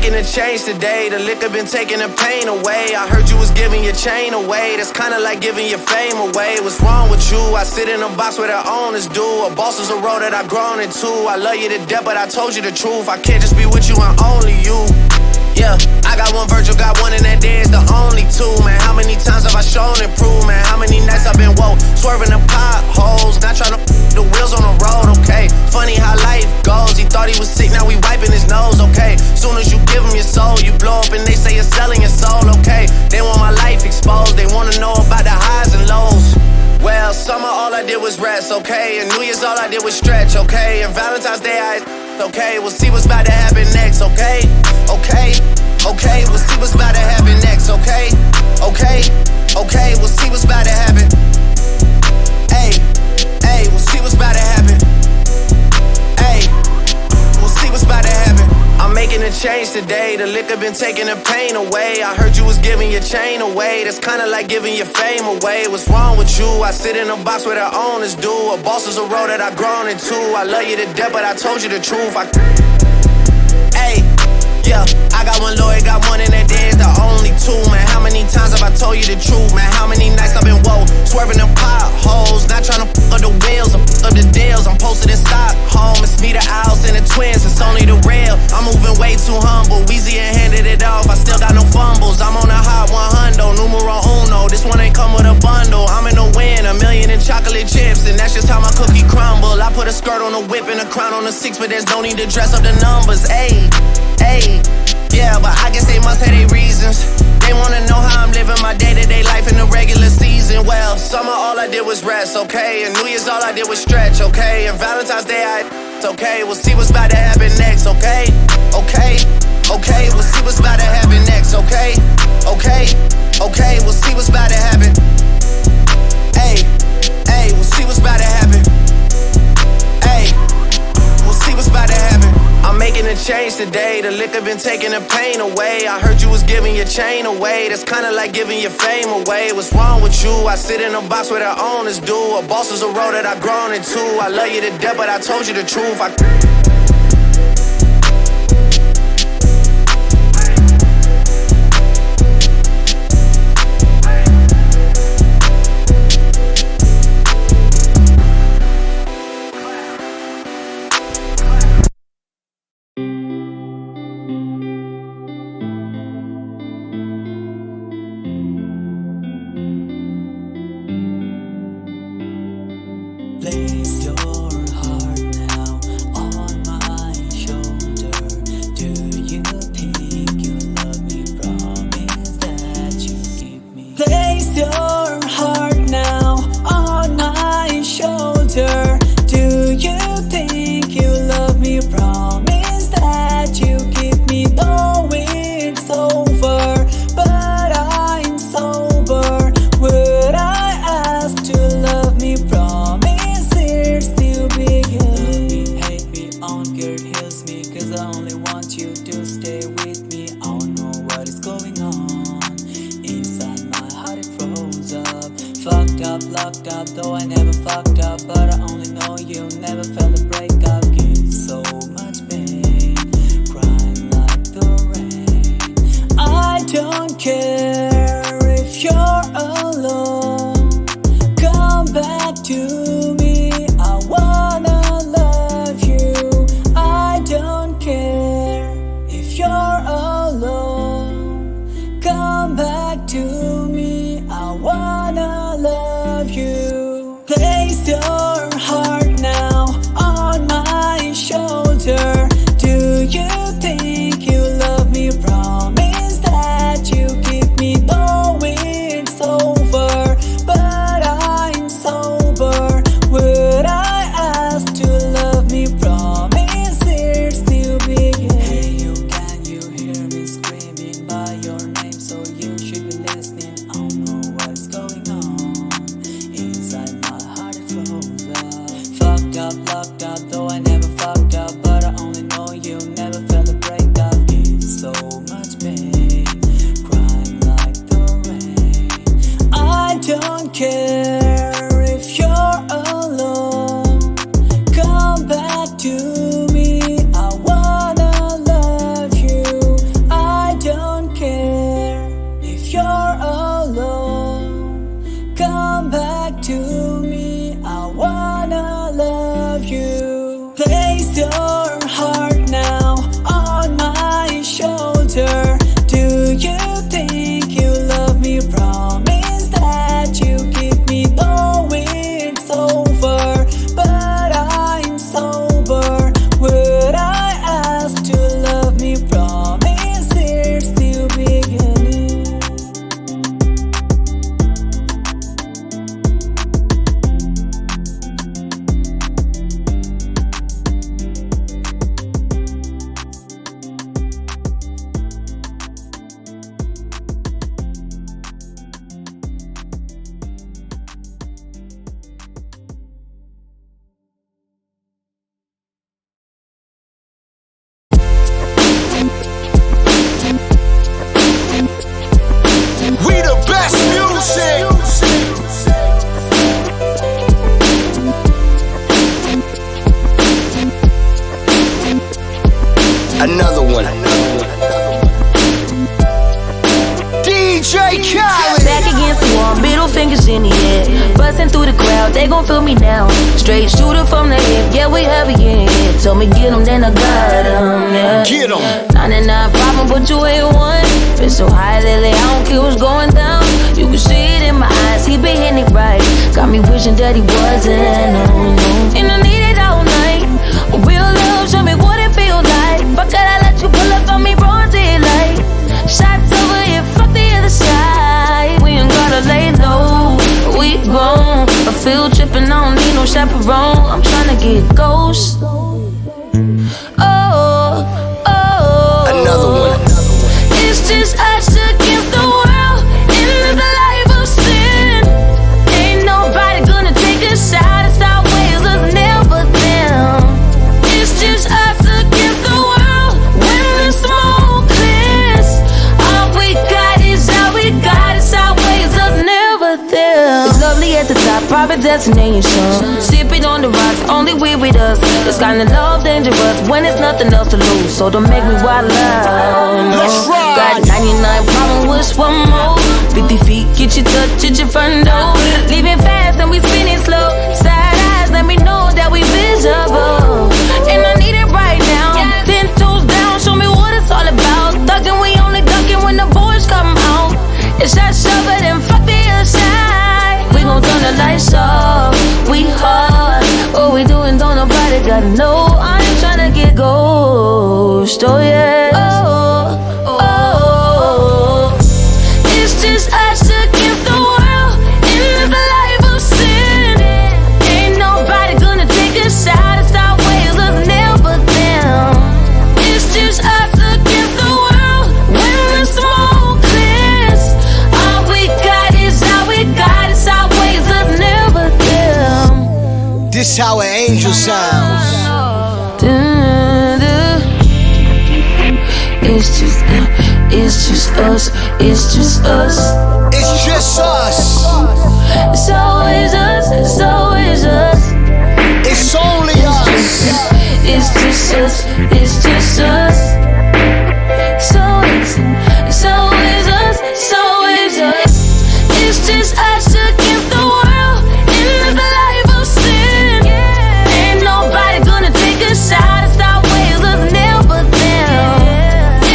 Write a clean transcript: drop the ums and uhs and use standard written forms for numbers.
making a change today. The liquor been taking the pain away. I heard you was giving your chain away. That's kinda like giving your fame away. What's wrong with you? I sit in a box where the owners do. A boss is a role that I've grown into. I love you to death, but I told you the truth. I can't just be with you and only you. Yeah, I got one Virgil, got one, and that day is the only two, man. How many times have I shown and proved, man? How many nights I've been woke, swerving the potholes, not trying to the wheels on the road, okay? Funny how life goes. He thought he was sick, now we wiping his nose, okay? Soon as you give him your soul, you blow up and they say you're selling your soul, okay? They want my life exposed, they wanna know about the highs and lows. Well, summer all I did was rest, okay? And New Year's all I did was stretch, okay? And Valentine's Day okay? We'll see what's about to happen next, okay? Okay, okay, we'll see what's about to happen next, okay? Okay, okay, we'll see what's about to happen. Hey, hey, we'll see what's about to happen. Hey, we'll see what's about to happen. I'm making a change today. The liquor been taking the pain away. I heard you was giving your chain away. That's kinda like giving your fame away. What's wrong with you? I sit in a box where the owners do. A boss is a role that I've grown into. I love you to death, but I told you the truth. Hey, yeah, I got one lawyer, got one, and that day is the only two, man. How many times have I told you the truth, man? How many nights I've been woke, swerving them potholes, not trying to up the wheels, up the deals. I'm posted in Stockholm. It's me, the Owls, and the twins. It's only the real. I'm moving way too humble. Weezy and handed it off. I still got no fumbles. I'm on a hot 100, numero uno. This one ain't come with a bundle. I'm in the win, 1,000,000 in chocolate chips, and that's just how my cookie crumble. I put a skirt on a whip and a crown on a 6, but there's no need to dress up the numbers. Ayy, ayy. Yeah, but I guess they must have their reasons. They wanna know how I'm living my day-to-day life in the regular season. Well, summer all I did was rest, okay? And New Year's all I did was stretch, okay? And Valentine's Day it's okay. We'll see what's about to happen next, okay? Okay, okay, we'll see what's about to happen next, okay? Okay, okay, we'll see what's about to happen. Hey, hey, we'll see what's about to happen. Hey, we'll see what's about to happen. I'm making a change today. The liquor been taking the pain away. I heard you was giving your chain away. That's kinda like giving your fame away. What's wrong with you? I sit in a box where the owners do. A boss is a role that I've grown into. I love you to death, but I told you the truth. Place your heart now on my shoulder. Do you think you love me? Promise that you give me. Place your heart now on my shoulder. Do you think you love me? Promise that you give me. Though it's over, but I'm sober. Would I ask to love me? Promise. I only want you to stay with me. I don't know what is going on. Inside my heart it froze up. Fucked up, locked up, though I never fucked up. But I only know you never felt a breakup. Give so much pain, crying like the rain. I don't care if you're alone. Come back to me, I wanna love you. I don't care if you're alone. Come back to me, I wanna love you. Place your heart now on my shoulder. Do you think you love me? Promise that you give me. Though it's DJ Khaled. Back against the wall, middle fingers in the air. Busting through the crowd, they gon' feel me now. Straight shooter from the hip, yeah, we heavy in here. Told me get 'em, then I got 'em, yeah. Get 'em. 99 problem, but you ain't one. Been so high lately, I don't care what's going down. You can see it in my eyes, he been hitting it right. Got me wishing that he wasn't, no, no. And I need it all night. Real love, show me what it feel like. But could I let you pull up on me broad daylight? Shots over here, fuck the other side. We ain't gotta lay low, we grown. A field trip and I don't need no chaperone. I'm tryna get ghost. Oh, oh. Another one. It's just us against the world. In this life of sin. Ain't nobody gonna take us out. It's our ways, us never them. It's just us against the world. When the smoke clears, all we got is all we got. It's our ways, us never them. It's lovely at the top, private destination. Sip it on the rocks, only we with us. This kind of love dangerous when it's nothing else to lose. So don't make me wild out. Let's ride. Got 99 problem, wish one more. 50 feet, get your touch at your front door. Leaving fast and we spinning slow. Side eyes, let me know that we visible. And I need it right now. 10 toes down, show me what it's all about. Thuggin', we only duckin' when the boys come out. It's that shove it and fuck the other side. We gon' turn the lights off. We hard. What we doing, don't nobody gotta know. I ain't tryna get ghost. Oh yeah. Oh, oh. It's just us against the world. In this life of sin. Ain't nobody gonna take us out. It's our ways, us never them. It's just us against the world. When the smoke clears, all we got is all we got. It's our ways, us never them. This how an angel sounds. It's just us, it's just us. It's just us. It's always us, it's always us. It's only us. It's just us, it's just